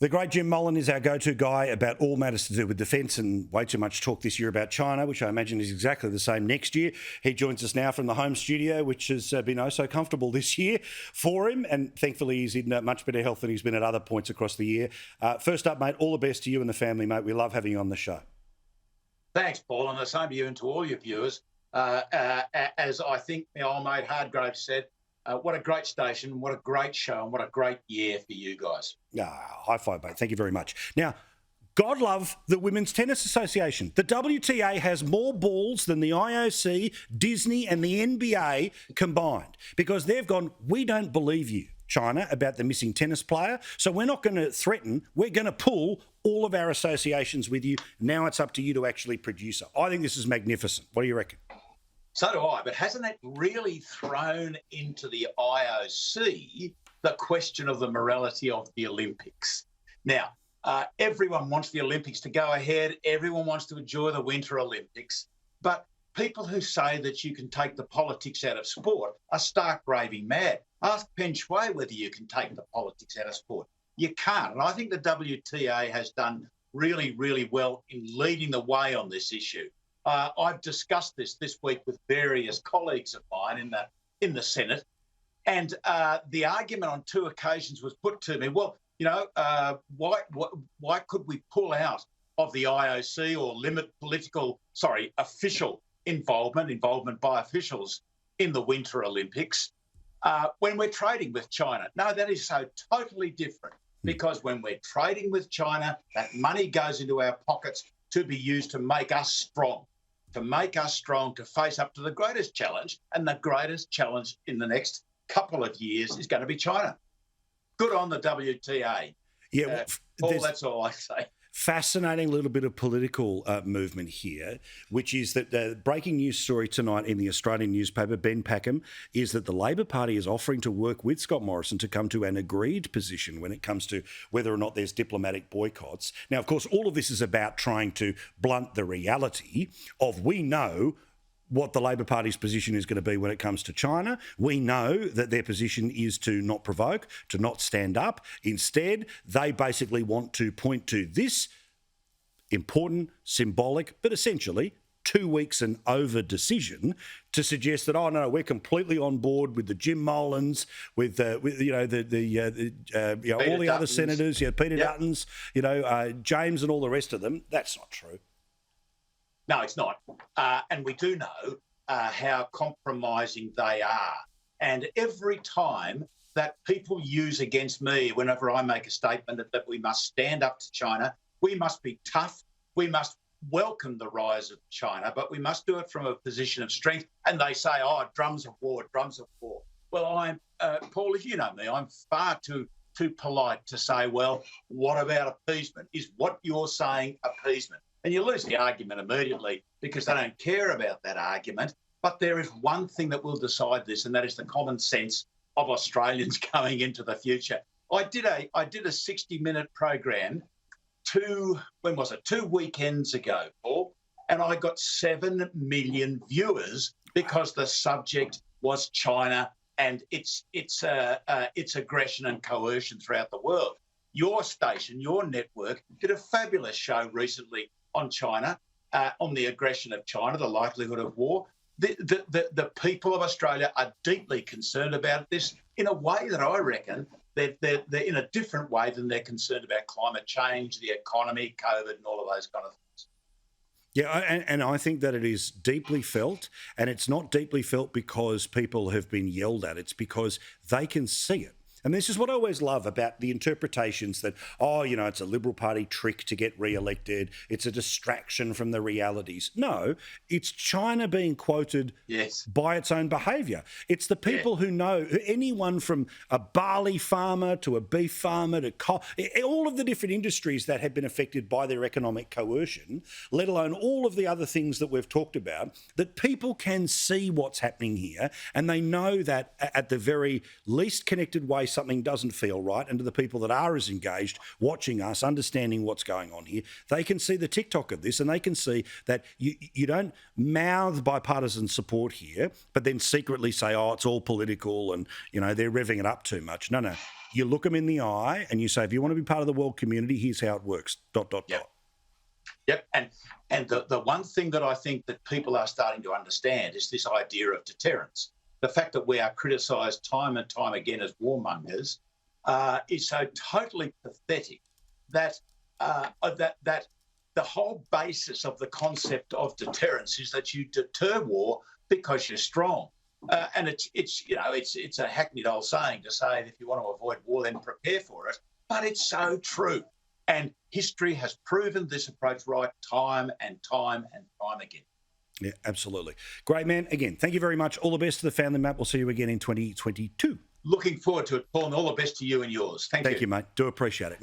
The great Jim Molan is our go-to guy about all matters to do with defence, and way too much talk this year about China, which I imagine is exactly the same next year. He joins us now from the home studio, which has been oh so comfortable this year for him, and thankfully he's in much better health than he's been at other points across the year. First up, mate, all the best to you and the family, mate. We love having you on the show. Thanks, Paul, and the same to you and to all your viewers. As I think my old mate Hardgrave said, what a great station, what a great show, and what a great year for you guys. High five, mate. Thank you very much. Now, God love the Women's Tennis Association. The WTA has more balls than the IOC, Disney and the NBA combined, because they've gone, we don't believe you, China, about the missing tennis player, so we're not going to threaten, we're going to pull all of our associations with you. Now it's up to you to actually produce her. I think this is magnificent. What do you reckon? So do I, but hasn't that really thrown into the IOC the question of the morality of the Olympics? Now, everyone wants the Olympics to go ahead. Everyone wants to enjoy the Winter Olympics. But people who say that you can take the politics out of sport are stark raving mad. Ask Peng Shuai whether you can take the politics out of sport. You can't. And I think the WTA has done really, really well in leading the way on this issue. I've discussed this week with various colleagues of mine in the Senate, and the argument on two occasions was put to me, well, you know, why could we pull out of the IOC or limit official involvement by officials in the Winter Olympics when we're trading with China? No, that is so totally different, because when we're trading with China, that money goes into our pockets to be used to make us strong. To face up to the greatest challenge, and the greatest challenge in the next couple of years is going to be China. Good on the WTA. Yeah, that's all I say. Fascinating little bit of political movement here, which is that the breaking news story tonight in the Australian newspaper, Ben Packham, is that the Labor Party is offering to work with Scott Morrison to come to an agreed position when it comes to whether or not there's diplomatic boycotts. Now, of course, all of this is about trying to blunt the reality of, we know what the Labor Party's position is going to be when it comes to China. We know that their position is to not provoke, to not stand up. Instead, they basically want to point to this important, symbolic, but essentially 2 weeks and over decision to suggest that, oh no, we're completely on board with the Jim Molans, with all the other senators, Peter Duttons, James and all the rest of them. That's not true. No, it's not. And we do know how compromising they are. And every time that people use against me, whenever I make a statement that we must stand up to China, we must be tough, we must welcome the rise of China, but we must do it from a position of strength. And they say, oh, drums of war, drums of war. Well, Paul, as you know me, I'm far too polite to say, well, what about appeasement? Is what you're saying appeasement? And you lose the argument immediately because they don't care about that argument. But there is one thing that will decide this, and that is the common sense of Australians going into the future. I did a 60-minute program 2 weekends ago, Paul, and I got 7 million viewers because the subject was China and its aggression and coercion throughout the world. Your station, your network, did a fabulous show recently on China, on the aggression of China, the likelihood of war. The people of Australia are deeply concerned about this in a way that I reckon they're in a different way than they're concerned about climate change, the economy, COVID, and all of those kind of things. Yeah, and I think that it is deeply felt, and it's not deeply felt because people have been yelled at. It's because they can see it. And this is what I always love about the interpretations that, it's a Liberal Party trick to get re-elected. It's a distraction from the realities. No, it's China being quoted by its own behaviour. It's the people who know, anyone from a barley farmer to a beef farmer to all of the different industries that have been affected by their economic coercion, let alone all of the other things that we've talked about, that people can see what's happening here, and they know that at the very least connected way something doesn't feel right, and to the people that are as engaged, watching us, understanding what's going on here, they can see the TikTok of this, and they can see that you don't mouth bipartisan support here, but then secretly say, oh, it's all political and, they're revving it up too much. No. You look them in the eye and you say, if you want to be part of the world community, here's how it works, ... Yep. And the one thing that I think that people are starting to understand is this idea of deterrence. The fact that we are criticised time and time again as warmongers is so totally pathetic that that the whole basis of the concept of deterrence is that you deter war because you're strong. And it's a hackneyed old saying to say that if you want to avoid war, then prepare for it. But it's so true. And history has proven this approach right time and time and time again. Yeah, absolutely. Great, man. Again, thank you very much. All the best to the Family Map. We'll see you again in 2022. Looking forward to it, Paul, and all the best to you and yours. Thank you. Thank you, mate. Do appreciate it.